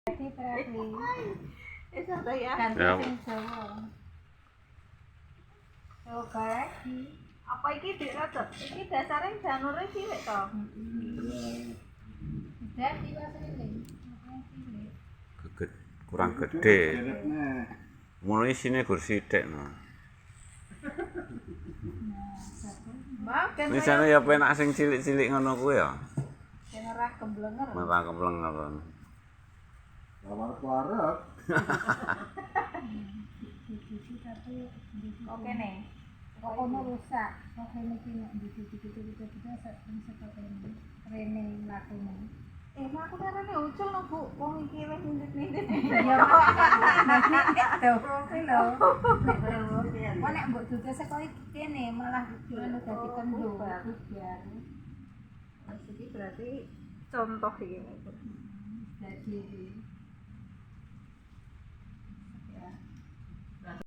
Berarti berarti. Satu ya. Ganti Ya. sing Jawa. Coba lagi. Apa iki dirocot? Iki dasare janure cilik to. Udah tiwas ini. Kurang gede. Ngono isine gur sithik no. Mbak, kan Ini jane ya penak sing cilik-cilik ngono kuwi ya. Sing ora kemblenger. Ora kemplenger. Warak-warak. Oke nih. Kok ono rusak. Kok ini iki nek dicicit-cicit seperti ini. Rene lakune. mak aku darane ucul no, Bu. Wong iki wis nindit-nindit. Iya. Tuh, kuwi lho. Kok nek mbok dudu saka kene malah anu dadi kendho. Biar Iki berarti contoh iki. dadi